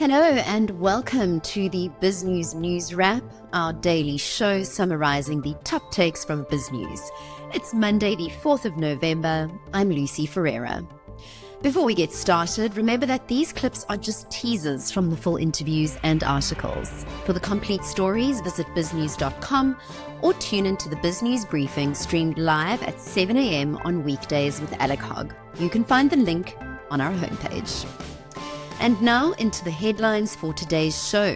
Hello and welcome to the BizNews NewsWrap, our daily show summarizing the top takes from BizNews. It's Monday the 4th of November. I'm Lucy Ferreira. Before we get started, remember that these clips are just teasers from the full interviews and articles. For the complete stories, visit biznews.com or tune into the BizNews briefing streamed live at 7 a.m. on weekdays with Alec Hogg. You can find the link on our homepage. And now into the headlines for today's show.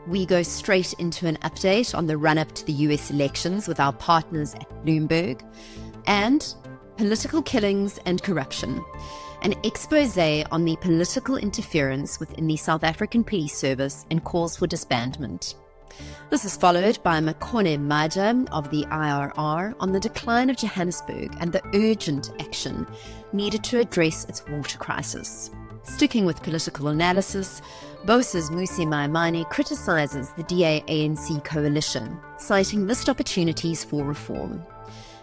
We go straight into an update on the run-up to the US elections with our partners at Bloomberg, and political killings and corruption. An exposé on the political interference within the South African Police Service and calls for disbandment. This is followed by Mmusi Maimane of the IRR on the decline of Johannesburg and the urgent action needed to address its water crisis. Sticking with political analysis, BOSA's Mmusi Maimane criticizes the DA-ANC coalition, citing missed opportunities for reform.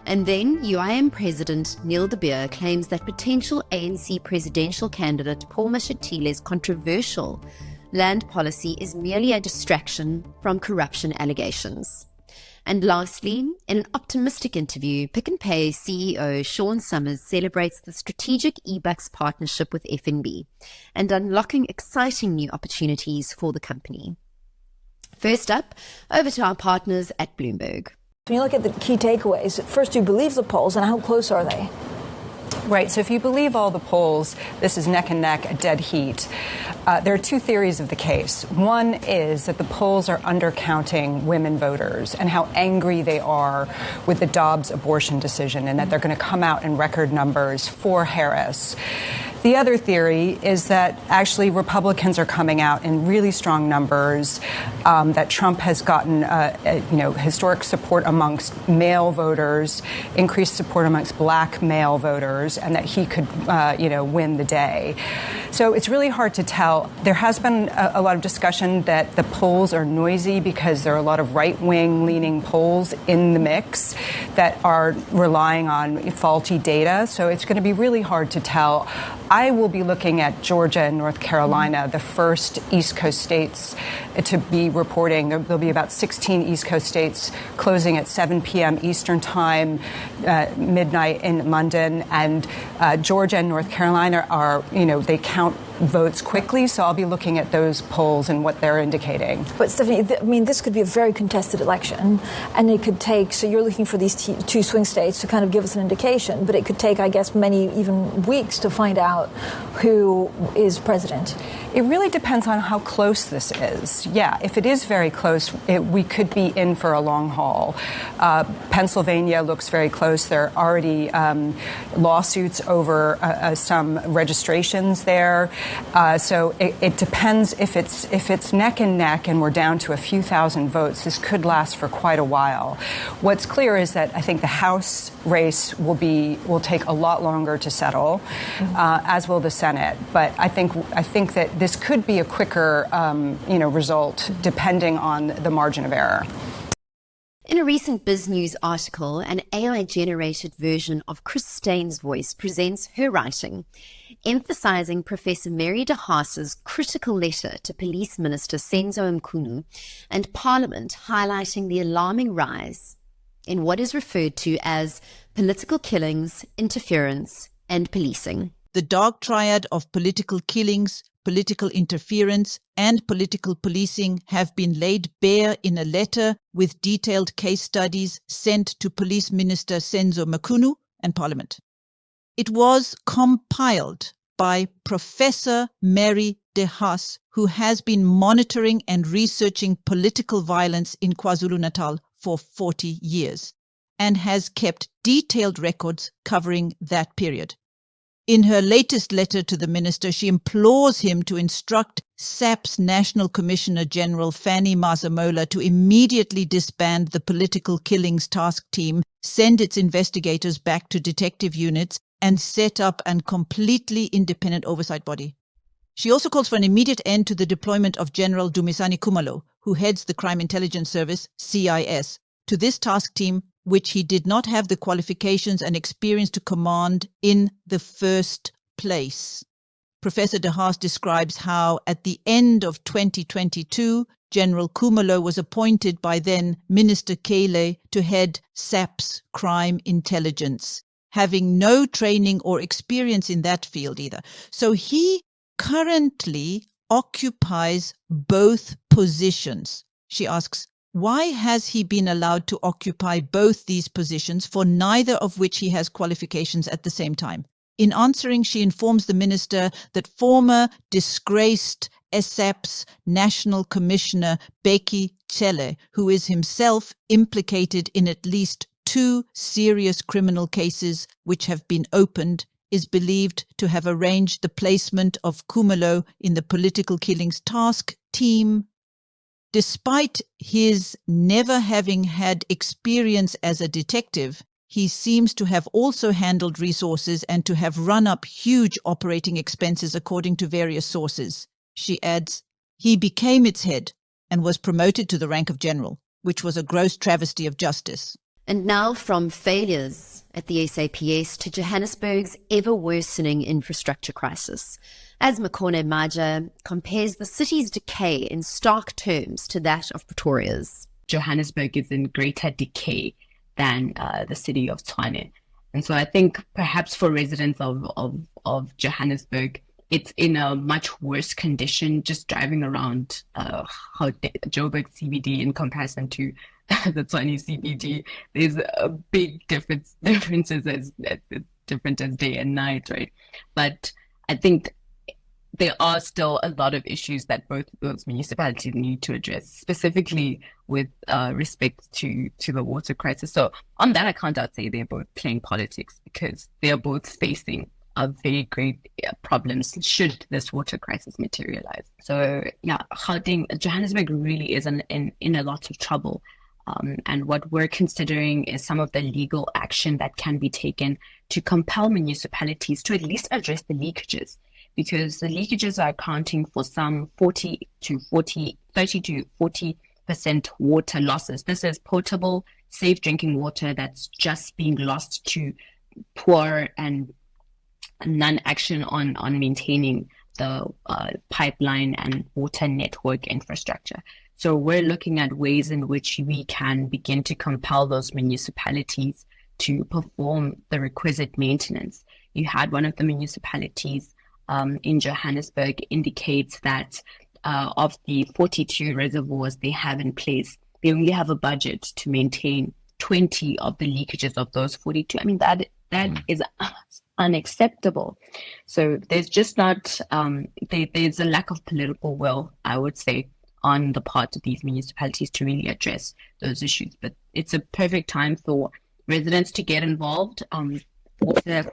And then UIM President Neil de Beer claims that potential ANC presidential candidate Paul Mashatile's controversial land policy is merely a distraction from corruption allegations. And lastly, in an optimistic interview, Pick n Pay CEO Sean Summers celebrates the strategic eBucks partnership with FNB and unlocking exciting new opportunities for the company. First up, over to our partners at Bloomberg. When you look at the key takeaways, first, do you believe the polls, and how close are they? Right. So if you believe all the polls, this is neck and neck, a dead heat. There are two theories of the case. One is that the polls are undercounting women voters and how angry they are with the Dobbs abortion decision, and that they're going to come out in record numbers for Harris. The other theory is that actually Republicans are coming out in really strong numbers, that Trump has gotten historic support amongst male voters, increased support amongst black male voters, and that he could win the day. So it's really hard to tell. There has been a lot of discussion that the polls are noisy because there are a lot of right-wing leaning polls in the mix that are relying on faulty data. So it's going to be really hard to tell. I will be looking at Georgia and North Carolina, the first East Coast states to be reporting. There'll be about 16 East Coast states closing at 7 p.m. Eastern Time, midnight in London. And Georgia and North Carolina are, they count votes quickly. So I'll be looking at those polls and what they're indicating. But Stephanie, this could be a very contested election, and it could take, so you're looking for these two swing states to kind of give us an indication, but it could take, I guess, many even weeks to find out who is president. It really depends on how close this is. Yeah, if it is very close, we could be in for a long haul. Pennsylvania looks very close. There are already lawsuits over some registrations there. So it depends. If it's neck and neck and we're down to a few thousand votes, this could last for quite a while. What's clear is that I think the House race will take a lot longer to settle, as will the Senate. But I think that this could be a quicker, result depending on the margin of error. In a recent BizNews article, an AI-generated version of Chris Stein's voice presents her writing, emphasizing Professor Mary de Haas's critical letter to Police Minister Senzo Mchunu and Parliament, highlighting the alarming rise in what is referred to as political killings, interference, and policing. The dark triad of political killings, political interference, and political policing have been laid bare in a letter with detailed case studies sent to Police Minister Senzo Mchunu and Parliament. It was compiled by Professor Mary de Haas, who has been monitoring and researching political violence in KwaZulu-Natal for 40 years and has kept detailed records covering that period. In her latest letter to the minister, she implores him to instruct SAPS National Commissioner General Fanny Masemola to immediately disband the Political Killings Task Team, send its investigators back to detective units, and set up a completely independent oversight body. She also calls for an immediate end to the deployment of General Dumisani Khumalo, who heads the Crime Intelligence Service, CIS, to this task team, which he did not have the qualifications and experience to command in the first place. Professor De Haas describes how at the end of 2022, General Khumalo was appointed by then Minister Kele to head SAPS crime intelligence, having no training or experience in that field either. So he currently occupies both positions. She asks, why has he been allowed to occupy both these positions, for neither of which he has qualifications at the same time? In answering, she informs the minister that former disgraced SAPS National Commissioner Bheki Cele, who is himself implicated in at least 2 serious criminal cases which have been opened, is believed to have arranged the placement of Khumalo in the political killings task team. Despite his never having had experience as a detective, he seems to have also handled resources and to have run up huge operating expenses according to various sources. She adds, he became its head and was promoted to the rank of general, which was a gross travesty of justice. And now from failures at the SAPS to Johannesburg's ever-worsening infrastructure crisis, as Makone Maja compares the city's decay in stark terms to that of Pretoria's. Johannesburg is in greater decay than the city of Tshwane. And so I think perhaps for residents of Johannesburg, it's in a much worse condition just driving around Joburg CBD in comparison to the Tshwane CBD. There's a big differences as different as day and night, right? But I think there are still a lot of issues that both those municipalities need to address, specifically with respect to the water crisis. So on that account, I'd say they're both playing politics because they are both facing very great problems should this water crisis materialize. So yeah, Johannesburg really is in a lot of trouble. And what we're considering is some of the legal action that can be taken to compel municipalities to at least address the leakages, because the leakages are accounting for some 30 to 40% water losses. This is potable, safe drinking water that's just being lost to poor and non-action on maintaining the pipeline and water network infrastructure. So we're looking at ways in which we can begin to compel those municipalities to perform the requisite maintenance. You had one of the municipalities in Johannesburg indicates that of the 42 reservoirs they have in place, they only have a budget to maintain 20 of the leakages of those 42. I mean, that is unacceptable. So there's just not, there's a lack of political will, I would say, on the part of these municipalities to really address those issues. But it's a perfect time for residents to get involved. Water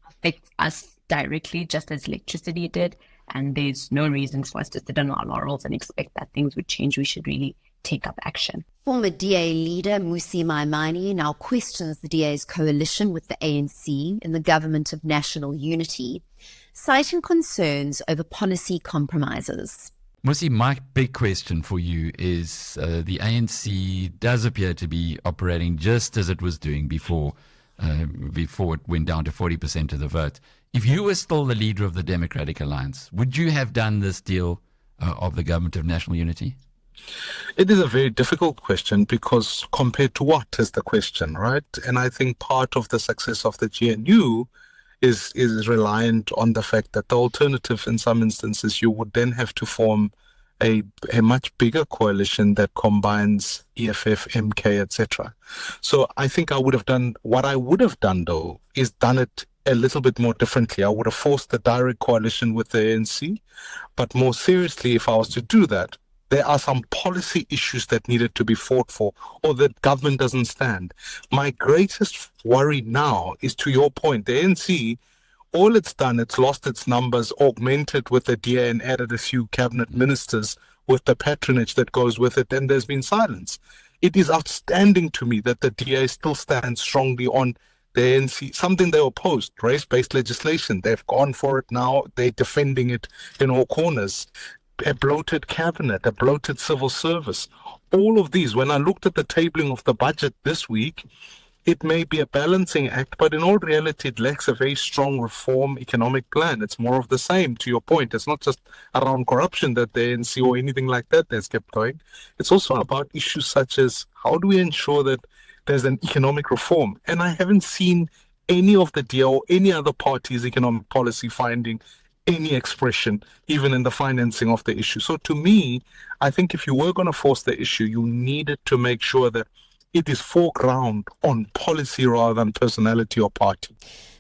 affects us directly, just as electricity did, and there's no reason for us to sit on our laurels and expect that things would change. We should really take up action. Former DA leader Mmusi Maimane now questions the DA's coalition with the ANC in the government of national unity, citing concerns over policy compromises. Mmusi, my big question for you is the ANC does appear to be operating just as it was doing before it went down to 40% of the vote. If you were still the leader of the Democratic Alliance, would you have done this deal of the government of national unity? It is a very difficult question because compared to what is the question, right? And I think part of the success of the GNU is reliant on the fact that the alternative, in some instances, you would then have to form a much bigger coalition that combines EFF, MK, etc. So I think what I would have done though is done it a little bit more differently. I would have forced the direct coalition with the ANC, but more seriously, if I was to do that, there are some policy issues that needed to be fought for or that government doesn't stand. My greatest worry now is, to your point, the ANC, all it's done, it's lost its numbers, augmented with the DA and added a few cabinet ministers with the patronage that goes with it, and there's been silence. It is outstanding to me that the DA still stands strongly on the ANC, something they opposed, race-based legislation. They've gone for it now. They're defending it in all corners. A bloated cabinet, a bloated civil service. All of these, when I looked at the tabling of the budget this week, it may be a balancing act, but in all reality, it lacks a very strong reform economic plan. It's more of the same, to your point. It's not just around corruption that the ANC or anything like that that's kept going. It's also about issues such as how do we ensure that there's an economic reform? And I haven't seen any of the DA or any other party's economic policy finding any expression, even in the financing of the issue. So to me, I think if you were going to force the issue, you needed to make sure that it is foreground on policy rather than personality or party.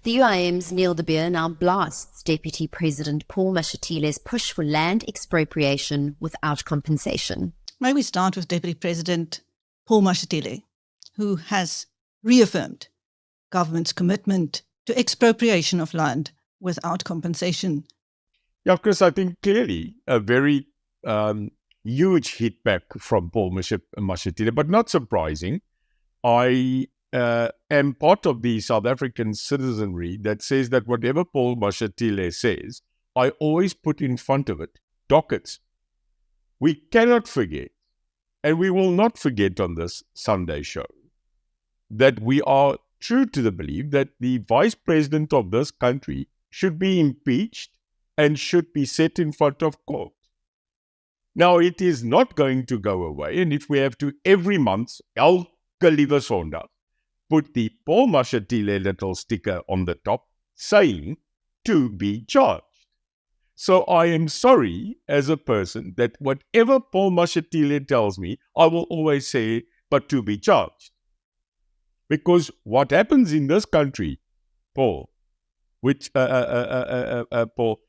The UIM's Neil de Beer now blasts Deputy President Paul Mashatile's push for land expropriation without compensation. May we start with Deputy President Paul Mashatile, who has reaffirmed government's commitment to expropriation of land without compensation. Yeah, Chris, I think clearly a very huge hit back from Paul Mashatile, but not surprising. I am part of the South African citizenry that says that whatever Paul Mashatile says, I always put in front of it dockets. We cannot forget, and we will not forget on this Sunday show, that we are true to the belief that the vice president of this country should be impeached and should be set in front of court. Now, it is not going to go away, and if we have to every month, elke liewe Sondag, put the Paul Mashatile little sticker on the top saying to be charged. So I am sorry as a person that whatever Paul Mashatile tells me, I will always say, but to be charged. Because what happens in this country, Paul, Paul,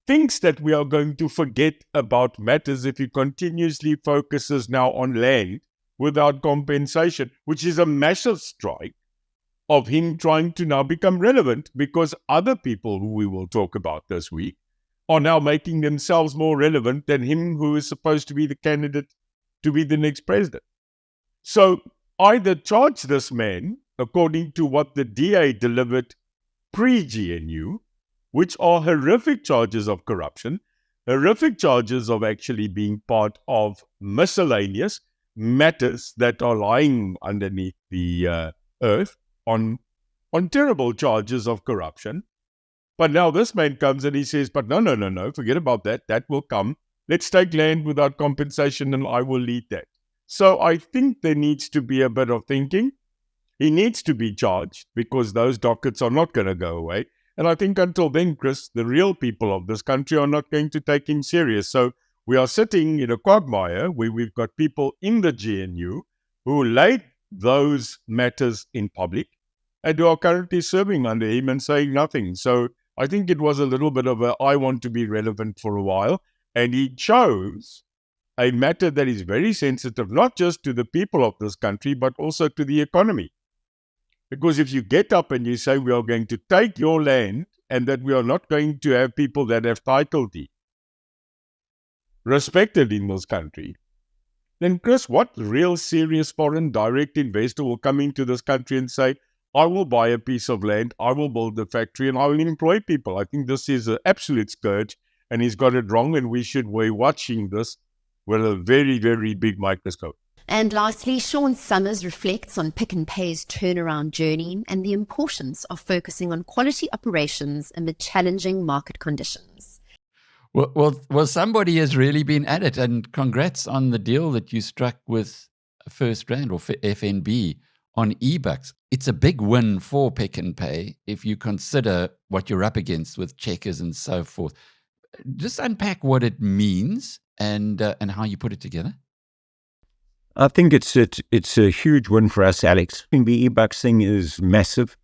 thinks that we are going to forget about matters if he continuously focuses now on land without compensation, which is a massive strike of him trying to now become relevant because other people who we will talk about this week are now making themselves more relevant than him who is supposed to be the candidate to be the next president. So either charge this man according to what the DA delivered pre-GNU, which are horrific charges of corruption, horrific charges of actually being part of miscellaneous matters that are lying underneath the earth on terrible charges of corruption. But now this man comes and he says, but no, forget about that. That will come. Let's take land without compensation and I will lead that. So I think there needs to be a bit of thinking. He needs to be charged because those dockets are not going to go away. And I think until then, Chris, the real people of this country are not going to take him serious. So we are sitting in a quagmire where we've got people in the GNU who laid those matters in public and who are currently serving under him and saying nothing. So I think it was a little bit of I want to be relevant for a while. And he chose a matter that is very sensitive, not just to the people of this country, but also to the economy. Because if you get up and you say we are going to take your land and that we are not going to have people that have title deed respected in this country, then Chris, what real serious foreign direct investor will come into this country and say, I will buy a piece of land, I will build a factory and I will employ people? I think this is an absolute scourge and he's got it wrong and we should be watching this with a very, very big microscope. And lastly, Sean Summers reflects on Pick n Pay's turnaround journey and the importance of focusing on quality operations amid challenging market conditions. Well, somebody has really been at it, and congrats on the deal that you struck with First Rand or FNB on eBucks. It's a big win for Pick n Pay if you consider what you're up against with Checkers and so forth. Just unpack what it means and how you put it together. I think it's a huge win for us, Alex. I think the eBucks thing is massive.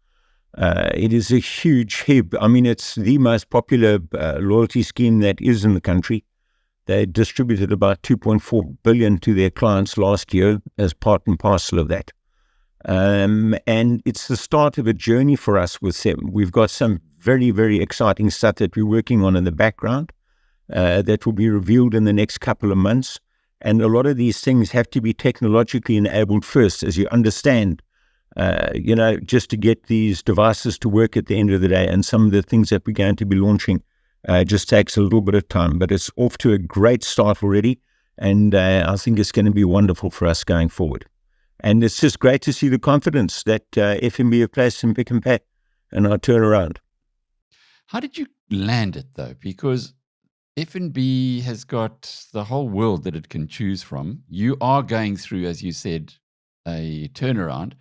It is a huge hit. I mean, it's the most popular loyalty scheme that is in the country. They distributed about 2.4 billion to their clients last year as part and parcel of that. And it's the start of a journey for us with them. We've got some very, very exciting stuff that we're working on in the background that will be revealed in the next couple of months. And a lot of these things have to be technologically enabled first, as you understand, just to get these devices to work at the end of the day. And some of the things that we're going to be launching just takes a little bit of time. But it's off to a great start already. And I think it's going to be wonderful for us going forward. And it's just great to see the confidence that FNB have placed in Pick n Pay and our turnaround. How did you land it, though? Because FNB has got the whole world that it can choose from. You are going through, as you said, a turnaround.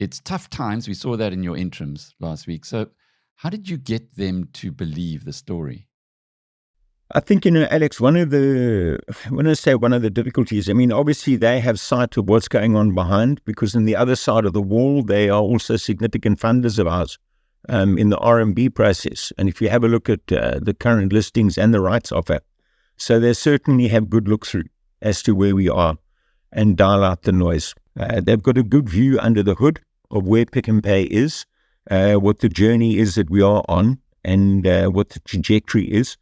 It's tough times. We saw that in your interims last week. So how did you get them to believe the story? I think, Alex, when I say one of the difficulties, I mean, obviously they have sight of what's going on behind, because on the other side of the wall, they are also significant funders of ours in the RMB process. And if you have a look at the current listings and the rights offer, so they certainly have good look through as to where we are and dial out the noise. They've got a good view under the hood of where Pick n Pay is, what the journey is that we are on, and what the trajectory is.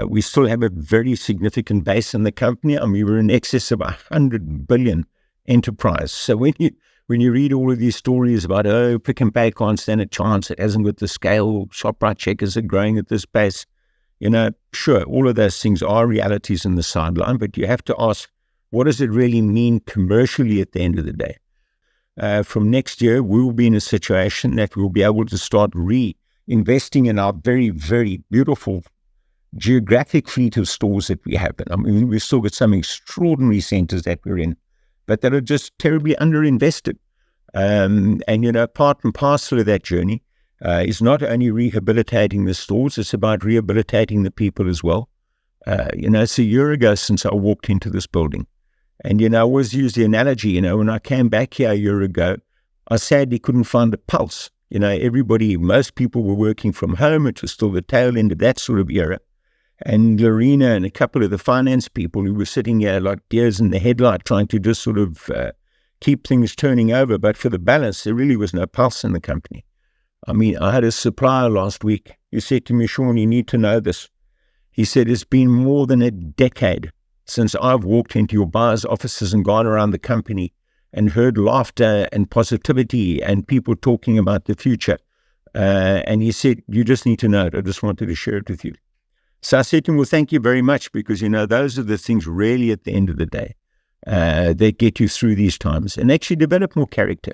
We still have a very significant base in the company. I mean, we're in excess of 100 billion enterprise. So when you read all of these stories about, Pick n Pay can't stand a chance, it hasn't got the scale, Shoprite Checkers are growing at this pace, sure, all of those things are realities in the sideline, but you have to ask, what does it really mean commercially at the end of the day? From next year, we will be in a situation that we'll be able to start reinvesting in our very, very beautiful geographic fleet of stores that we have. I mean, we've still got some extraordinary centres that we're in, but that are just terribly underinvested. And part and parcel of that journey is not only rehabilitating the stores, it's about rehabilitating the people as well. It's a year ago since I walked into this building. And, I always use the analogy, when I came back here a year ago, I sadly couldn't find a pulse. Most people were working from home. It was still the tail end of that sort of era. And Lorena and a couple of the finance people who were sitting here like deers in the headlight trying to just sort of keep things turning over. But for the balance, there really was no pulse in the company. I mean, I had a supplier last week who said to me, Sean, you need to know this. He said, it's been more than a decade since I've walked into your buyer's offices and gone around the company and heard laughter and positivity and people talking about the future. And he said, you just need to know it. I just wanted to share it with you. So I said to him, well, thank you very much, because, those are the things really at the end of the day that get you through these times and actually develop more character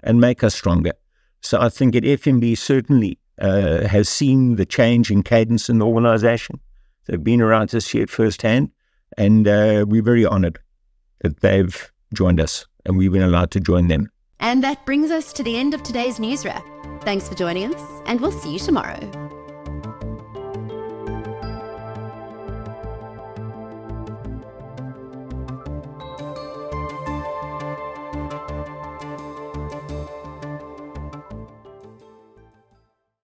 and make us stronger. So I think at FNB certainly has seen the change in cadence in the organisation. They've been around to see it firsthand, and we're very honoured that they've joined us and we've been allowed to join them. And that brings us to the end of today's news wrap. Thanks for joining us, and we'll see you tomorrow.